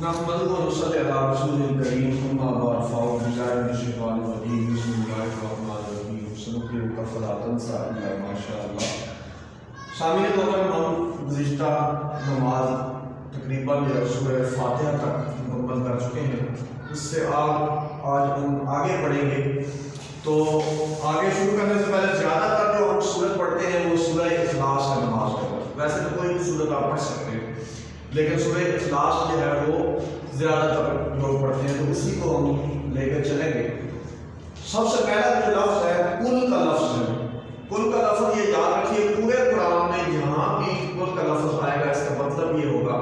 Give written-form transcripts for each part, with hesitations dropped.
نحمده ونصلي على رسوله الكريم أما بعد فأعوذ بالله من الشيطان الرجيم بسم الله الرحمن الرحيم سنقرئك فلا تنسى إلا ما شاء الله. سامعین محترم، ہم گزشتہ نماز تقریباً سورہ فاتحہ تک مکمل کر چکے ہیں. اس سے آج ہم آگے پڑھیں گے. تو آگے شروع کرنے سے پہلے زیادہ تر جو ہم سورت پڑھتے ہیں وہ سورہ اخلاص ہے نماز کے بعد. ویسے تو کوئی بھی سورت آپ پڑھ سکتے ہیں، لیکن سورہ اخلاص جو ہے وہ زیادہ تر لوگ پڑھتے ہیں، تو اسی کو ہم لے کر چلیں گے. سب سے پہلا جو لفظ ہے کل کا لفظ ہے. کل کا لفظ یہ یاد رکھیے، پورے قرآن میں جہاں بھی کل کا لفظ آئے گا اس کا مطلب یہ ہوگا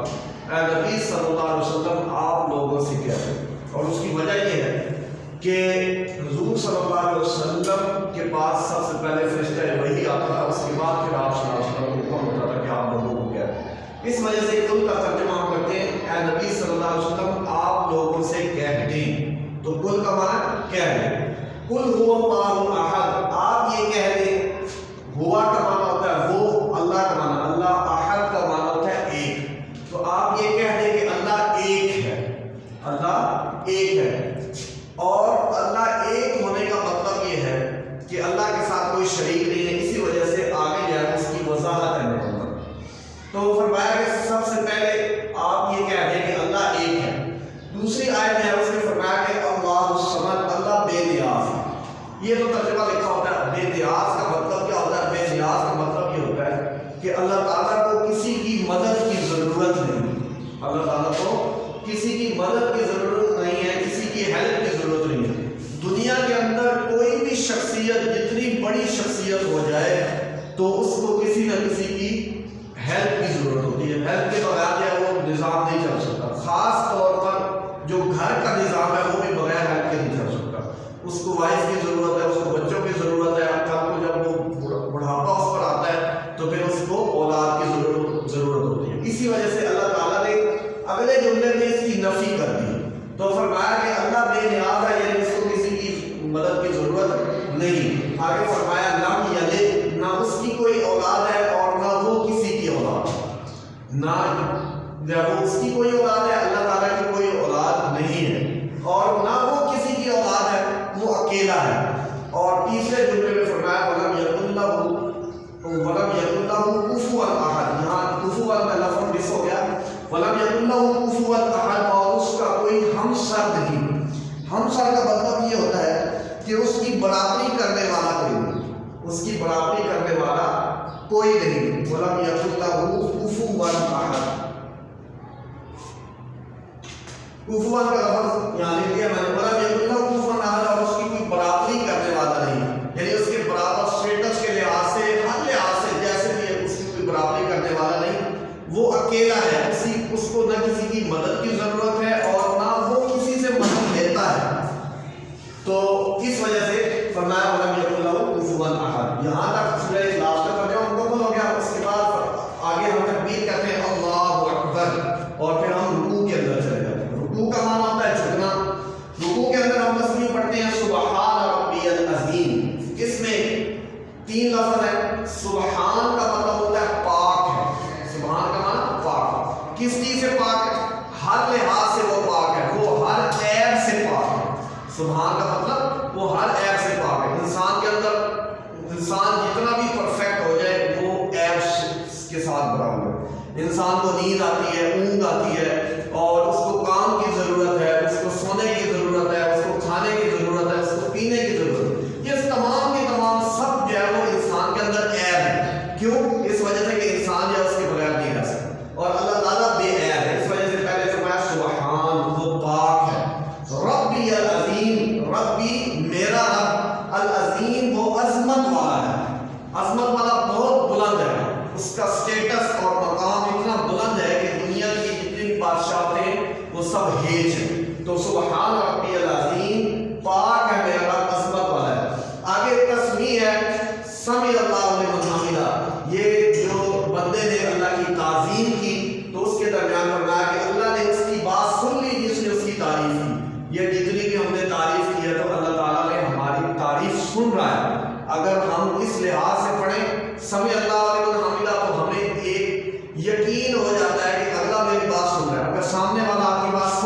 اے نبی صلی اللہ علیہ وسلم آپ لوگوں سے کہہ رہے ہیں. اور اس کی وجہ یہ ہے کہ حضور صلی اللہ علیہ وسلم کے پاس سب سے پہلے فرشتہ وحی آتا تھا، اس کے بعد پھر آپ صلی اللہ علیہ وسلم کو حکم ہوتا تھا کہ آپ لوگوں کو کہہ رہے ہیں. اس وجہ سے کل کا ترجمہ ہم کرتے ہیں اے نبی صلی اللہ علیہ وسلم آپ لوگوں سے کہہ دیں. تو کل کا معنی کہہ دیں. قل هو اللہ احد، آپ یہ کہہ دیں. ہوا کا معنی ہوتا ہے وہ، اللہ کا معنی اللہ، احد کا معنی ہوتا ہے ایک. تو آپ یہ کہہ دیں کہ اللہ ایک ہے. اللہ ایک ہے. اور اللہ ایک ہونے کا مطلب یہ ہے کہ اللہ کے ساتھ کوئی شریک نہیں ہے. اسی وجہ سے آگے جا کے اس کی وضاحت ہے. تو فرمایا کہ سب سے پہلے آپ یہ کہہ دیں کہ اللہ ایک ہے. دوسری آیت میں اس نے فرمایا کہ اللہ الصمد، اللہ بے نیاز. یہ تو ترجمہ لکھا ہوتا ہے. بے نیاز کا مطلب کیا ہوتا ہے؟ بے نیاز کا مطلب یہ ہوتا ہے کہ اللہ تعالیٰ کو کسی کی مدد کی ضرورت نہیں. اللہ تعالیٰ کو کسی کی مدد کی ضرورت نہیں ہے، کسی کی ہیلپ کی ضرورت نہیں ہے. دنیا کے اندر کوئی بھی شخصیت جتنی بڑی شخصیت ہو جائے تو اس کو کسی نہ کسی کی ہیلپ کی ضرورت ہوتی ہے. ہیلپ کے بغیر جو ہے وہ نظام نہیں چل سکتا. خاص طور پر جو گھر کا نظام ہے وہ بھی بغیر ہیلپ کے نہیں چل سکتا. اس کو وائف کی ضرورت ہے، اس کو بچوں کی ضرورت ہے. کل کو جب وہ بڑھاپا اس پر آتا ہے تو پھر اس کو اولاد کی ضرورت ہوتی ہے. اسی وجہ سے اللہ تعالیٰ نے اگلے جملے میں اس کی نفی کر دی. تو فرمایا کہ اللہ بے نیاز ہے، یعنی اس کو کسی کی مدد کی ضرورت نہیں. آگے فرمایا لم یلد، نہ اس کی کوئی اولاد ہے اور نہ وہ کسی کی اولاد. نہ وہ اس کی کوئی اولاد ہے، اللہ تعالیٰ کی کوئی اولاد نہیں ہے، اور نہ وہ کسی کی اولاد ہے، وہ اکیلا ہے. اور تیسرے جملے میں فرمایا ولم یکن لہ کفوا احد. یہاں کفوا کا لفظ مس ہو گیا. ولم یکن لہ کفوا احد، اور اس کا کوئی ہمسر نہیں. ہمسر کا مطلب یہ ہوتا ہے کہ اس کی برابری کرنے والا کوئی نہیں. اس کی برابری کرنے والا کوئی نہیں. ولم یکن لہ کفوا احد. کفوا کا لفظ یہاں لکھ دیا میں نے. ولم یکن لہ کفوا احد، اور اس کی کوئی برابری کرنے والا نہیں، یعنی اس کے برابر اسٹیٹس کے لحاظ سے، ہر لحاظ سے جیسے بھی اس کی کوئی برابری کرنے والا نہیں. وہ اکیلا ہے، اس کو نہ کسی کی مدد کی ضرورت ہے اور نہ وہ کسی سے مدد لیتا ہے. تو اس وجہ سے فرمایا ولم یکن لہ کفوا احد. یہاں تک سورہ اخلاص کا ترجمہ مکمل ہو گیا. اس کے بعد آگے ہم تکبیر کرتے ہیں اللہ اکبر، اور پھر ہم رکوع کے اندر چلے جاتے ہیں. رکوع کا معنی ہوتا ہے جھکنا. رکوع کے اندر ہم تسبیح پڑھتے ہیں سبحان ربی العظیم. اس میں 3 لفظ ہیں. سبحان کا مطلب ہوتا ہے پاک ہے. سبحان کا معنی پاک. کس چیز سے پاک ہے؟ ہر لحاظ سے وہ پاک ہے، وہ ہر عیب سے پاک ہے. سبحان کا مطلب وہ ہر عیب سے پاک ہے. انسان کے اندر انسان جتنا بھی پرفیکٹ ہو جائے وہ عیب کے ساتھ برابر ہے. انسان کو نیند آتی ہے، اونگ آتی ہے، اور اس کو کام کی ضرورت ہے، اس کو سونے کی ضرورت ہے، اس کو کھانے کی ضرورت ہے، اس کو پینے کی ضرورت ہے. یہ تمام کے تمام سب جو ہے وہ انسان کے اندر عیب ہے. کیوں؟ اس وجہ سے کہ انسان جو ہے اس کے بغیر نہیں رہ سکتا، اور اللہ تعالیٰ بے عیب ہے. اس وجہ سے پہلے فرمایا سبحان، وہ پاک ہے. ربی العظیم، ربی میرا رب، العظیم وہ عظمت والا ہے. عظمت والا بہت بلند ہے. اس کا اسٹیٹس اور مقام اتنا بلند ہے کہ دنیا کی جتنی بادشاہ تھے وہ سب ہیج ہیں. تو سبحان ربی العظیم، پاک ہے میرا رب، عظمت والا ہے. آگے تسمیح ہے سمع اللہ لمن حمدہ. یہ جو بندے نے اللہ کی تعظیم کی تو اس کے درمیان فرمایا کہ اللہ نے اس کی بات سن لی جس نے اس کی تعریف کی. یہ جتنی بھی ہم نے تعریف کی ہے تو اللہ تعالیٰ نے ہماری تعریف سن رہا ہے. اگر ہم اس لحاظ سے پڑھیں سمع اللہ لمن حمدہ تو ہمیں ایک یقین ہو جاتا ہے کہ اللہ میری بات سن رہا ہے. اگر سامنے والا آپ کی بات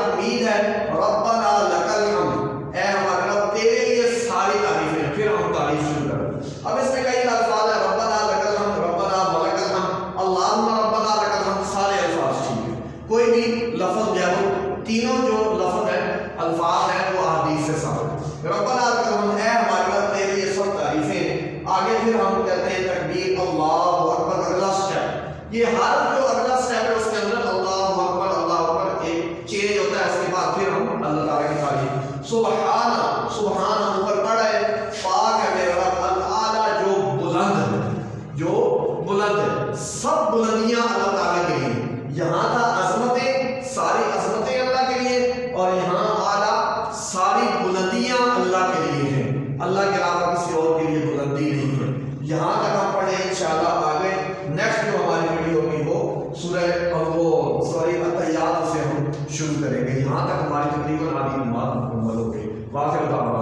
تحمید ہے ربنا لکل حمد، اے ہمارے رب تیرے لیے ساری تعریفیں، پھر ہم تعریف شروع کریں۔ اب اس میں کئی الفاظ ہیں، ربنا لکل حمد، ربنا ولک الحمد، اللہم ربنا لک الحمد، سارے الفاظ ٹھیک ہے، کوئی بھی لفظ جو ہے تینوں جو لفظ ہیں الفاظ ہیں وہ احادیث سے ثابت۔ ربنا لک الحمد، اے ہمارے رب تیرے لیے سب تعریفیں، آگے پھر ہم کہتے ہیں تکبیر اللہ اکبر، اگلا سٹیپ، یہ ہر جو اگلا سٹیپ ہے اس کے اندر اللہ اکبر ایک چینج ہوتا ہے، اس کے بعد پھر ہم اللہ تعالیٰ کی تعریف، سبحان سبحان اوپر پڑھا ہے، پاک ہے میرا رب، الاعلیٰ جو بلند ہے، جو بلند ہے، سب بلندیاں اللہ تعالیٰ کے لیے، یہاں تھا عظمتیں، ساری عظمتیں اللہ کے لیے، اور یہاں اعلیٰ ساری بلندیاں اللہ کے لیے ہیں، اللہ کے علاوہ کسی اور کے لیے بلندی نہیں ہے۔ یہاں تک ہم پڑھیں انشاءاللہ، آگے نیکسٹ جو ہماری ویڈیو کی وہ سورہ التحیات سے ہم شروع کریں گے، یہاں تک ہماری تقریباً آدھی نماز مکمل ہو گئی۔ واخر دعوانا